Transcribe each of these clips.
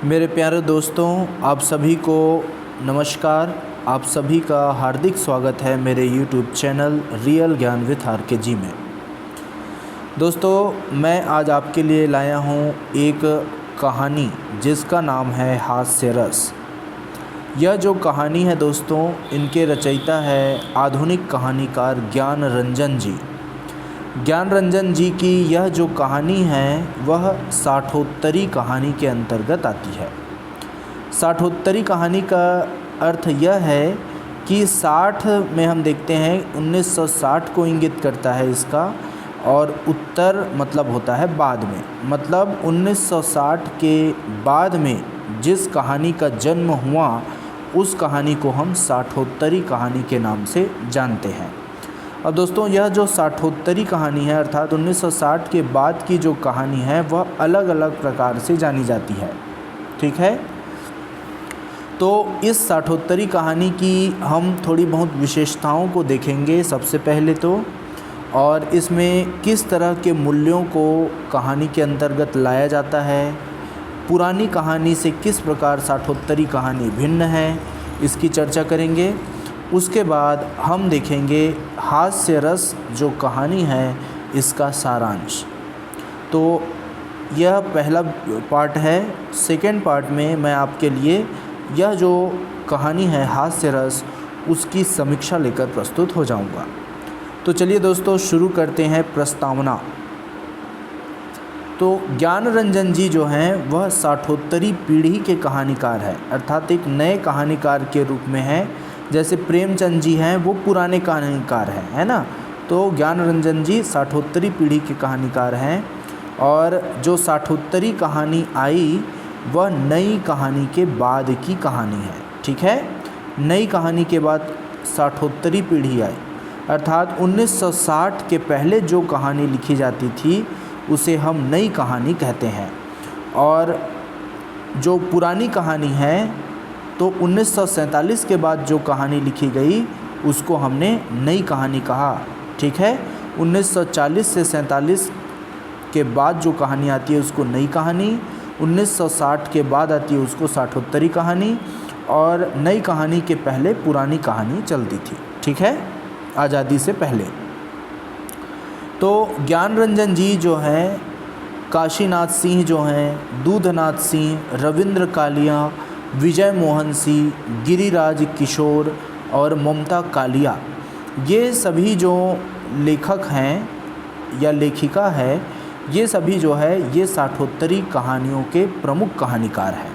मेरे प्यारे दोस्तों, आप सभी को नमस्कार। आप सभी का हार्दिक स्वागत है मेरे YouTube चैनल रियल ज्ञान विथ RKG में। दोस्तों, मैं आज आपके लिए लाया हूँ एक कहानी जिसका नाम है हास्य रस। यह जो कहानी है दोस्तों, इनके रचयिता है आधुनिक कहानीकार ज्ञान रंजन जी। ज्ञान रंजन जी की यह जो कहानी है वह साठोत्तरी कहानी के अंतर्गत आती है। साठोत्तरी कहानी का अर्थ यह है कि 60 में हम देखते हैं 1960 को इंगित करता है इसका, और उत्तर मतलब होता है बाद में, मतलब 1960 के बाद में जिस कहानी का जन्म हुआ उस कहानी को हम साठोत्तरी कहानी के नाम से जानते हैं। अब दोस्तों, यह जो साठोत्तरी कहानी है अर्थात 1960 के बाद की जो कहानी है वह अलग अलग प्रकार से जानी जाती है। ठीक है, तो इस साठोत्तरी कहानी की हम थोड़ी बहुत विशेषताओं को देखेंगे सबसे पहले तो, और इसमें किस तरह के मूल्यों को कहानी के अंतर्गत लाया जाता है, पुरानी कहानी से किस प्रकार साठोत्तरी कहानी भिन्न है, इसकी चर्चा करेंगे। उसके बाद हम देखेंगे हास्य रस जो कहानी है इसका सारांश। तो यह पहला पार्ट है। सेकेंड पार्ट में मैं आपके लिए यह जो कहानी है हास्य रस उसकी समीक्षा लेकर प्रस्तुत हो जाऊंगा। तो चलिए दोस्तों, शुरू करते हैं प्रस्तावना। तो ज्ञान रंजन जी जो हैं वह साठोत्तरी पीढ़ी के कहानीकार हैं, अर्थात एक नए कहानीकार के रूप में हैं। जैसे प्रेमचंद जी हैं वो पुराने कहानीकार हैं, है ना। तो ज्ञान रंजन जी साठोत्तरी पीढ़ी के कहानीकार हैं, और जो साठोत्तरी कहानी आई वह नई कहानी के बाद की कहानी है। ठीक है, नई कहानी के बाद साठोत्तरी पीढ़ी आई, अर्थात 1960 के पहले जो कहानी लिखी जाती थी उसे हम नई कहानी कहते हैं, और जो पुरानी कहानी है तो 1947 के बाद जो कहानी लिखी गई उसको हमने नई कहानी कहा। ठीक है, 1940 से 47 के बाद जो कहानी आती है उसको नई कहानी, 1960 के बाद आती है उसको साठोत्तरी कहानी, और नई कहानी के पहले पुरानी कहानी चलती थी। ठीक है, आज़ादी से पहले। तो ज्ञान रंजन जी जो हैं, काशीनाथ सिंह जो हैं, दूधनाथ सिंह, रविंद्र कालिया, विजय मोहन सिंह, गिरिराज किशोर और ममता कालिया, ये सभी जो लेखक हैं या लेखिका है, ये सभी जो है ये साठोत्तरी कहानियों के प्रमुख कहानीकार हैं,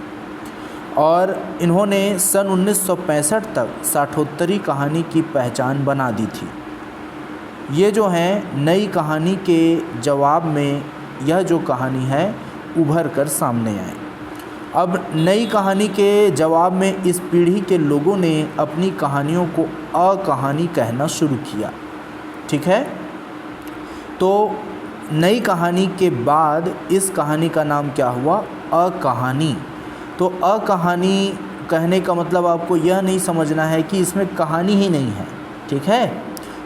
और इन्होंने सन 1965 तक साठोत्तरी कहानी की पहचान बना दी थी। ये जो हैं नई कहानी के जवाब में यह जो कहानी है उभर कर सामने आए। अब नई कहानी के जवाब में इस पीढ़ी के लोगों ने अपनी कहानियों को अकहानी कहना शुरू किया। ठीक है, तो नई कहानी के बाद इस कहानी का नाम क्या हुआ? अकहानी। तो अकहानी कहने का मतलब आपको यह नहीं समझना है कि इसमें कहानी ही नहीं है। ठीक है,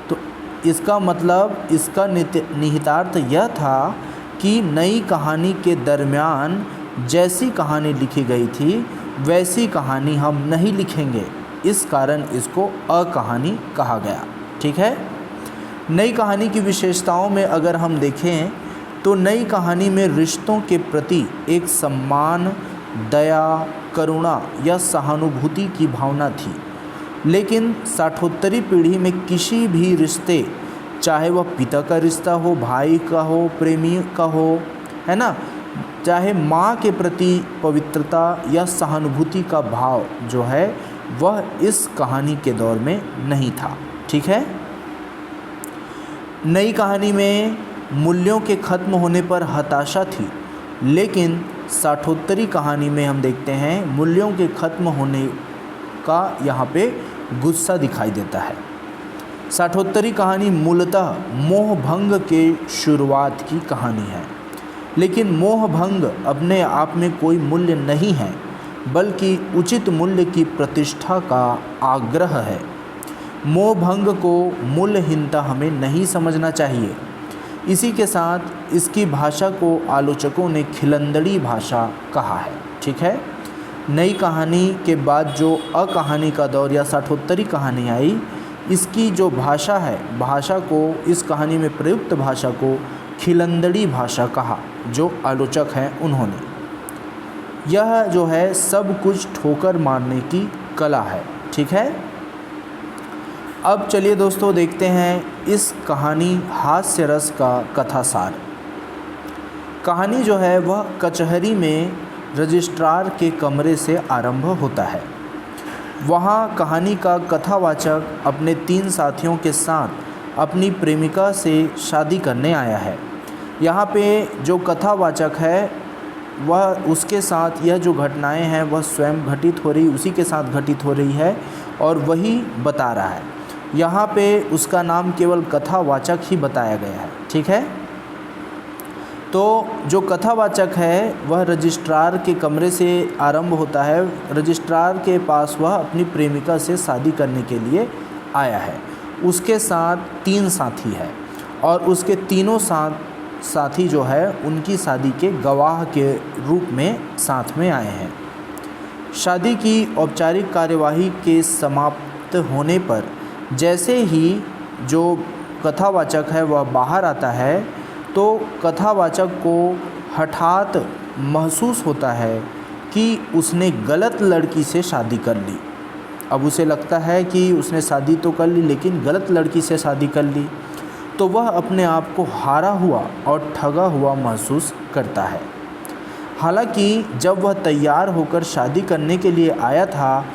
तो इसका मतलब, इसका निहितार्थ यह था कि नई कहानी के दरमियान जैसी कहानी लिखी गई थी वैसी कहानी हम नहीं लिखेंगे, इस कारण इसको अकहानी कहा गया। ठीक है, नई कहानी की विशेषताओं में अगर हम देखें तो नई कहानी में रिश्तों के प्रति एक सम्मान, दया, करुणा या सहानुभूति की भावना थी। लेकिन साठोत्तरी पीढ़ी में किसी भी रिश्ते, चाहे वह पिता का रिश्ता हो, भाई का हो, प्रेमी का हो, है ना, चाहे माँ के प्रति पवित्रता या सहानुभूति का भाव जो है वह इस कहानी के दौर में नहीं था। ठीक है, नई कहानी में मूल्यों के खत्म होने पर हताशा थी, लेकिन साठोत्तरी कहानी में हम देखते हैं मूल्यों के खत्म होने का यहाँ पे गुस्सा दिखाई देता है। साठोत्तरी कहानी मूलतः मोहभंग के शुरुआत की कहानी है, लेकिन मोहभंग अपने आप में कोई मूल्य नहीं है, बल्कि उचित मूल्य की प्रतिष्ठा का आग्रह है। मोहभंग को मूल्यहीनता हमें नहीं समझना चाहिए। इसी के साथ इसकी भाषा को आलोचकों ने खिलंदड़ी भाषा कहा है। ठीक है, नई कहानी के बाद जो अकहानी का दौर या साठोत्तरी कहानी आई, इसकी जो भाषा है, भाषा को, इस कहानी में प्रयुक्त भाषा को खिलंदड़ी भाषा कहा, जो आलोचक हैं उन्होंने। यह जो है सब कुछ ठोकर मारने की कला है। ठीक है, अब चलिए दोस्तों देखते हैं इस कहानी हास्य रस का कथासार। कहानी जो है वह कचहरी में रजिस्ट्रार के कमरे से आरंभ होता है। वहाँ कहानी का कथावाचक अपने 3 साथियों के साथ अपनी प्रेमिका से शादी करने आया है। यहाँ पे जो कथावाचक है वह, उसके साथ यह जो घटनाएं हैं वह स्वयं घटित हो रही, उसी के साथ घटित हो रही है और वही बता रहा है। यहाँ पे उसका नाम केवल कथावाचक ही बताया गया है। ठीक है, तो जो कथावाचक है वह रजिस्ट्रार के कमरे से आरंभ होता है। रजिस्ट्रार के पास वह अपनी प्रेमिका से शादी करने के लिए आया है। उसके साथ 3 साथी है और उसके तीनों साथी जो है उनकी शादी के गवाह के रूप में साथ में आए हैं। शादी की औपचारिक कार्यवाही के समाप्त होने पर जैसे ही जो कथावाचक है वह बाहर आता है तो कथावाचक को हठात महसूस होता है कि उसने गलत लड़की से शादी कर ली। अब उसे लगता है कि उसने शादी तो कर ली लेकिन गलत लड़की से शादी कर ली, तो वह अपने आप को हारा हुआ और ठगा हुआ महसूस करता है। हालांकि जब वह तैयार होकर शादी करने के लिए आया था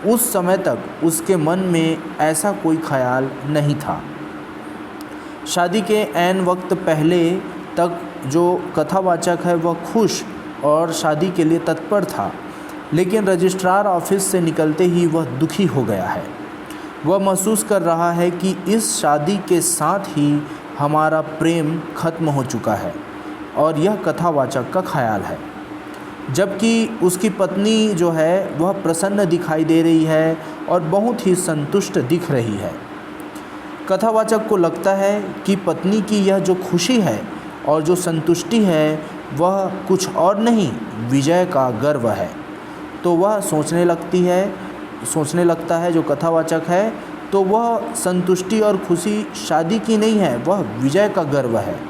उस समय तक उसके मन में ऐसा कोई ख्याल नहीं था। शादी के ऐन वक्त पहले तक जो कथावाचक है वह खुश और शादी के लिए तत्पर था, लेकिन रजिस्ट्रार ऑफिस से निकलते ही वह दुखी हो गया है। वह महसूस कर रहा है कि इस शादी के साथ ही हमारा प्रेम खत्म हो चुका है और यह कथावाचक का ख्याल है। जबकि उसकी पत्नी जो है वह प्रसन्न दिखाई दे रही है और बहुत ही संतुष्ट दिख रही है। कथावाचक को लगता है कि पत्नी की यह जो खुशी है और जो संतुष्टि है वह कुछ और नहीं, विजय का गर्व है। तो वह सोचने लगता है जो कथावाचक है, तो वह संतुष्टि और खुशी शादी की नहीं है, वह विजय का गर्व है।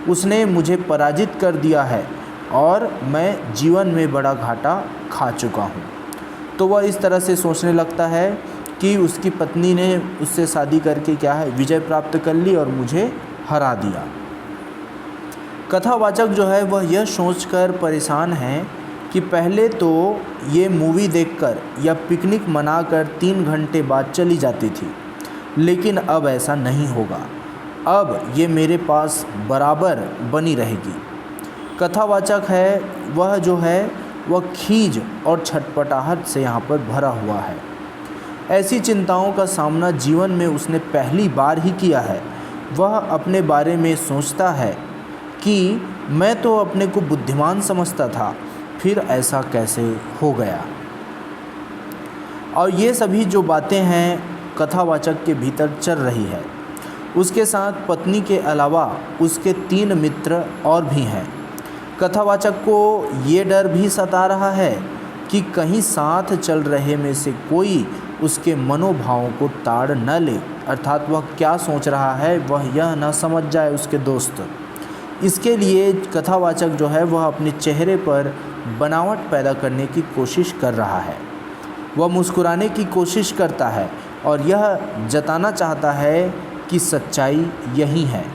उसने मुझे पराजित कर दिया है और मैं जीवन में बड़ा घाटा खा चुका हूँ। तो वह इस तरह से सोचने लगता है कि उसकी पत्नी ने उससे शादी करके क्या है, विजय प्राप्त कर ली और मुझे हरा दिया। कथावाचक जो है वह यह सोचकर परेशान है कि पहले तो ये मूवी देखकर या पिकनिक मनाकर 3 घंटे बाद चली जाती थी, लेकिन अब ऐसा नहीं होगा। अब ये मेरे पास बराबर बनी रहेगी। कथावाचक है वह खीज और छटपटाहट से यहाँ पर भरा हुआ है। ऐसी चिंताओं का सामना जीवन में उसने पहली बार ही किया है। वह अपने बारे में सोचता है कि मैं तो अपने को बुद्धिमान समझता था, फिर ऐसा कैसे हो गया। और ये सभी जो बातें हैं कथावाचक के भीतर चल रही है। उसके साथ पत्नी के अलावा उसके 3 मित्र और भी हैं। कथावाचक को ये डर भी सता रहा है कि कहीं साथ चल रहे में से कोई उसके मनोभावों को ताड़ न ले, अर्थात वह क्या सोच रहा है वह यह न समझ जाए उसके दोस्त। इसके लिए कथावाचक जो है वह अपने चेहरे पर बनावट पैदा करने की कोशिश कर रहा है। वह मुस्कुराने की कोशिश करता है और यह जताना चाहता है कि सच्चाई यही है।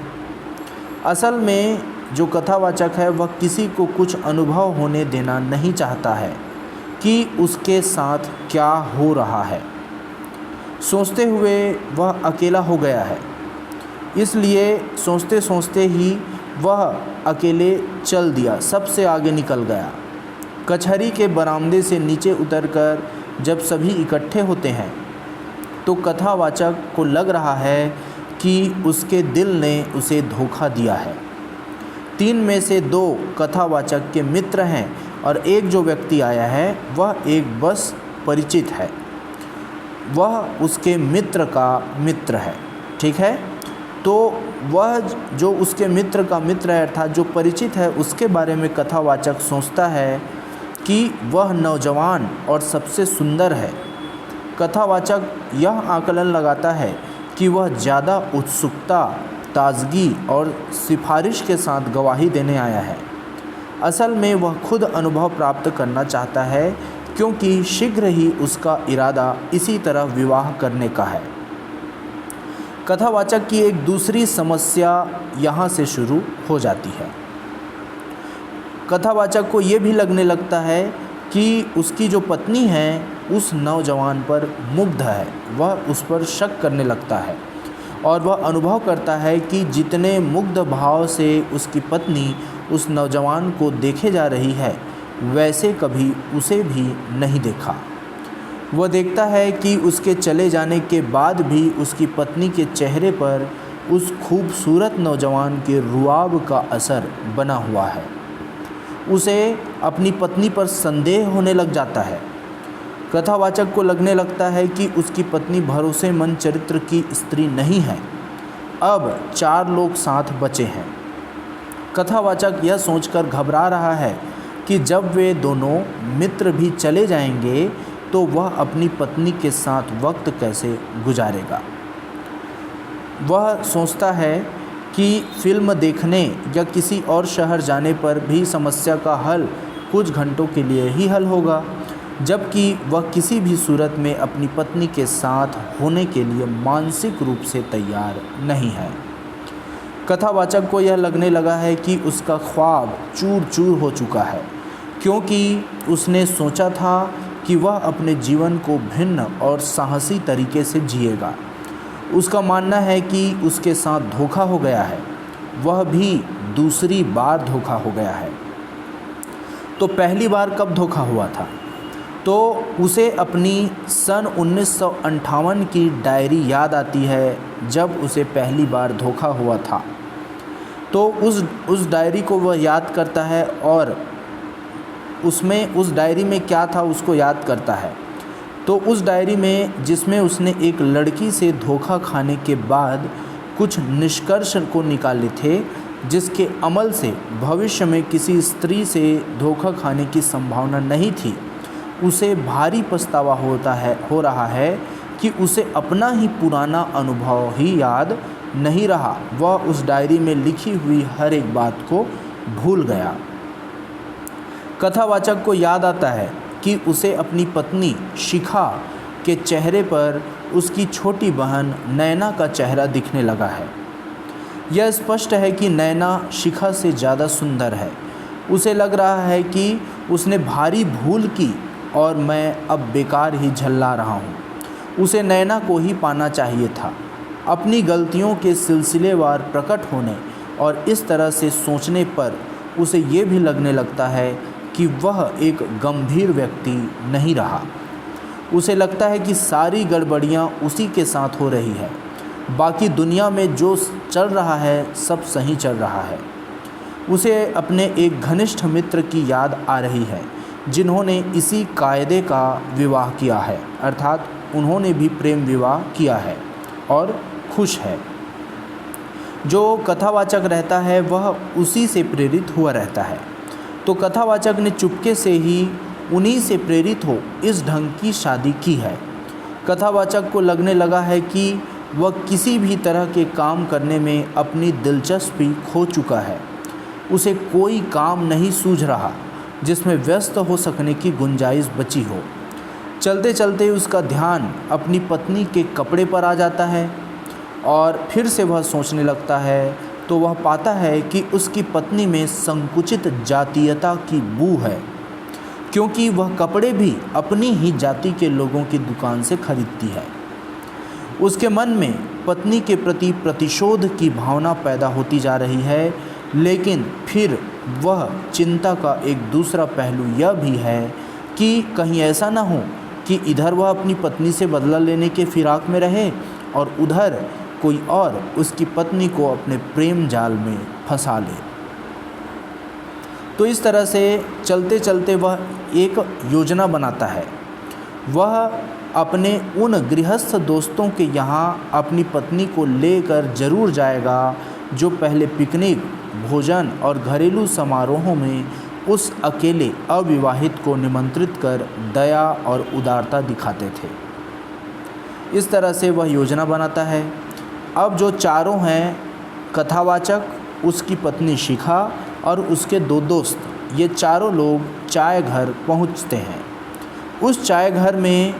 असल में जो कथावाचक है वह किसी को कुछ अनुभव होने देना नहीं चाहता है कि उसके साथ क्या हो रहा है। सोचते हुए वह अकेला हो गया है, इसलिए सोचते सोचते ही वह अकेले चल दिया, सबसे आगे निकल गया। कचहरी के बरामदे से नीचे उतरकर जब सभी इकट्ठे होते हैं तो कथावाचक को लग रहा है कि उसके दिल ने उसे धोखा दिया है। 3 में से 2 कथावाचक के मित्र हैं और एक जो व्यक्ति आया है वह एक बस परिचित है, वह उसके मित्र का मित्र है। ठीक है, तो वह जो उसके मित्र का मित्र है अर्थात जो परिचित है उसके बारे में कथावाचक सोचता है कि वह नौजवान और सबसे सुंदर है। कथावाचक यह आकलन लगाता है कि वह ज़्यादा उत्सुकता, ताजगी और सिफारिश के साथ गवाही देने आया है। असल में वह खुद अनुभव प्राप्त करना चाहता है, क्योंकि शीघ्र ही उसका इरादा इसी तरह विवाह करने का है। कथावाचक की एक दूसरी समस्या यहाँ से शुरू हो जाती है। कथावाचक को ये भी लगने लगता है कि उसकी जो पत्नी है उस नौजवान पर मुग्ध है। वह उस पर शक करने लगता है और वह अनुभव करता है कि जितने मुग्ध भाव से उसकी पत्नी उस नौजवान को देखे जा रही है, वैसे कभी उसे भी नहीं देखा। वह देखता है कि उसके चले जाने के बाद भी उसकी पत्नी के चेहरे पर उस खूबसूरत नौजवान के रुआब का असर बना हुआ है। उसे अपनी पत्नी पर संदेह होने लग जाता है। कथावाचक को लगने लगता है कि उसकी पत्नी भरोसेमंद चरित्र की स्त्री नहीं है। अब 4 लोग साथ बचे हैं। कथावाचक यह सोचकर घबरा रहा है कि जब वे दोनों मित्र भी चले जाएंगे तो वह अपनी पत्नी के साथ वक्त कैसे गुजारेगा। वह सोचता है कि फिल्म देखने या किसी और शहर जाने पर भी समस्या का हल कुछ घंटों के लिए ही हल होगा, जबकि वह किसी भी सूरत में अपनी पत्नी के साथ होने के लिए मानसिक रूप से तैयार नहीं है। कथावाचक को यह लगने लगा है कि उसका ख्वाब चूर चूर हो चुका है, क्योंकि उसने सोचा था कि वह अपने जीवन को भिन्न और साहसी तरीके से जिएगा। उसका मानना है कि उसके साथ धोखा हो गया है, वह भी दूसरी बार धोखा हो गया है। तो पहली बार कब धोखा हुआ था? तो उसे अपनी सन 1958 की डायरी याद आती है, जब उसे पहली बार धोखा हुआ था। तो उस डायरी को वह याद करता है और उसमें उस डायरी में क्या था उसको याद करता है। तो उस डायरी में, जिसमें उसने एक लड़की से धोखा खाने के बाद कुछ निष्कर्ष को निकाले थे, जिसके अमल से भविष्य में किसी स्त्री से धोखा खाने की संभावना नहीं थी, उसे भारी पछतावा हो रहा है कि उसे अपना ही पुराना अनुभव ही याद नहीं रहा। वह उस डायरी में लिखी हुई हर एक बात को भूल गया। कथावाचक को याद आता है कि उसे अपनी पत्नी शिखा के चेहरे पर उसकी छोटी बहन नैना का चेहरा दिखने लगा है। यह स्पष्ट है कि नैना शिखा से ज़्यादा सुंदर है। उसे लग रहा है कि उसने भारी भूल की और मैं अब बेकार ही झल्ला रहा हूँ। उसे नैना को ही पाना चाहिए था। अपनी गलतियों के सिलसिलेवार प्रकट होने और इस तरह से सोचने पर उसे ये भी लगने लगता है कि वह एक गंभीर व्यक्ति नहीं रहा। उसे लगता है कि सारी गड़बड़ियाँ उसी के साथ हो रही है। बाकी दुनिया में जो चल रहा है सब सही चल रहा है। उसे अपने एक घनिष्ठ मित्र की याद आ रही है, जिन्होंने इसी कायदे का विवाह किया है, अर्थात उन्होंने भी प्रेम विवाह किया है और खुश है। जो कथावाचक रहता है वह उसी से प्रेरित हुआ रहता है। तो कथावाचक ने चुपके से ही उन्हीं से प्रेरित हो इस ढंग की शादी की है। कथावाचक को लगने लगा है कि वह किसी भी तरह के काम करने में अपनी दिलचस्पी खो चुका है। उसे कोई काम नहीं सूझ रहा जिसमें व्यस्त हो सकने की गुंजाइश बची हो। चलते चलते उसका ध्यान अपनी पत्नी के कपड़े पर आ जाता है और फिर से वह सोचने लगता है तो वह पाता है कि उसकी पत्नी में संकुचित जातीयता की बू है, क्योंकि वह कपड़े भी अपनी ही जाति के लोगों की दुकान से खरीदती है। उसके मन में पत्नी के प्रति प्रतिशोध की भावना पैदा होती जा रही है, लेकिन फिर वह चिंता का एक दूसरा पहलू यह भी है कि कहीं ऐसा ना हो कि इधर वह अपनी पत्नी से बदला लेने के फिराक में रहे और उधर कोई और उसकी पत्नी को अपने प्रेम जाल में फंसा ले। तो इस तरह से चलते चलते वह एक योजना बनाता है। वह अपने उन गृहस्थ दोस्तों के यहाँ अपनी पत्नी को लेकर जरूर जाएगा जो पहले पिकनिक, भोजन और घरेलू समारोहों में उस अकेले अविवाहित को निमंत्रित कर दया और उदारता दिखाते थे। इस तरह से वह योजना बनाता है। अब जो चारों हैं, कथावाचक, उसकी पत्नी शिखा और उसके 2 दोस्त, ये चारों लोग चाय घर पहुंचते हैं। उस चाय घर में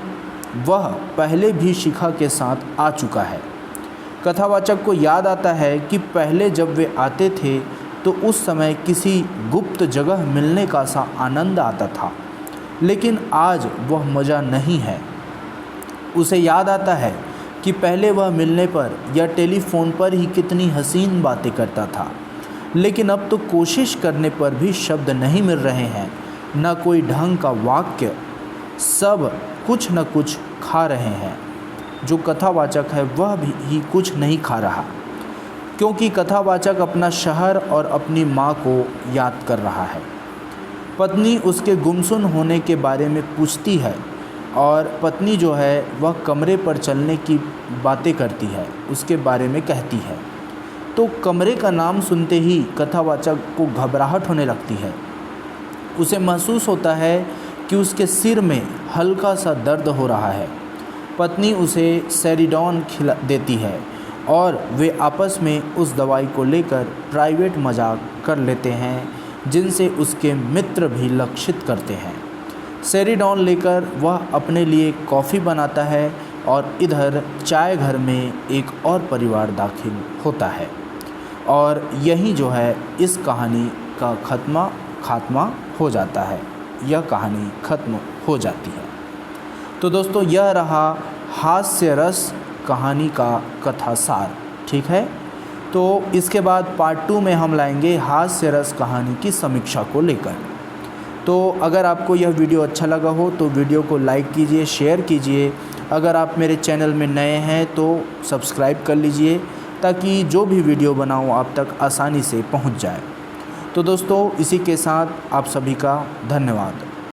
वह पहले भी शिखा के साथ आ चुका है। कथावाचक को याद आता है कि पहले जब वे आते थे तो उस समय किसी गुप्त जगह मिलने का सा आनंद आता था, लेकिन आज वह मज़ा नहीं है। उसे याद आता है कि पहले वह मिलने पर या टेलीफोन पर ही कितनी हसीन बातें करता था, लेकिन अब तो कोशिश करने पर भी शब्द नहीं मिल रहे हैं, न कोई ढंग का वाक्य, सब कुछ न कुछ खा रहे हैं। जो कथावाचक है वह भी कुछ नहीं खा रहा, क्योंकि कथावाचक अपना शहर और अपनी माँ को याद कर रहा है। पत्नी उसके गुमसुम होने के बारे में पूछती है और पत्नी जो है वह कमरे पर चलने की बातें करती है, उसके बारे में कहती है। तो कमरे का नाम सुनते ही कथावाचक को घबराहट होने लगती है। उसे महसूस होता है कि उसके सिर में हल्का सा दर्द हो रहा है। पत्नी उसे सेरिडॉन खिला देती है और वे आपस में उस दवाई को लेकर प्राइवेट मजाक कर लेते हैं, जिनसे उसके मित्र भी लक्षित करते हैं। सेरिडॉन लेकर वह अपने लिए कॉफ़ी बनाता है और इधर चाय घर में एक और परिवार दाखिल होता है। और यही जो है इस कहानी का खात्मा हो जाता है। यह कहानी ख़त्म हो जाती है। तो दोस्तों, यह रहा हास्य रस कहानी का कथा सार। ठीक है, तो इसके बाद पार्ट 2 में हम लाएंगे हास्य रस कहानी की समीक्षा को लेकर। तो अगर आपको यह वीडियो अच्छा लगा हो तो वीडियो को लाइक कीजिए, शेयर कीजिए। अगर आप मेरे चैनल में नए हैं तो सब्सक्राइब कर लीजिए, ताकि जो भी वीडियो बनाऊं आप तक आसानी से पहुंच जाए। तो दोस्तों, इसी के साथ आप सभी का धन्यवाद।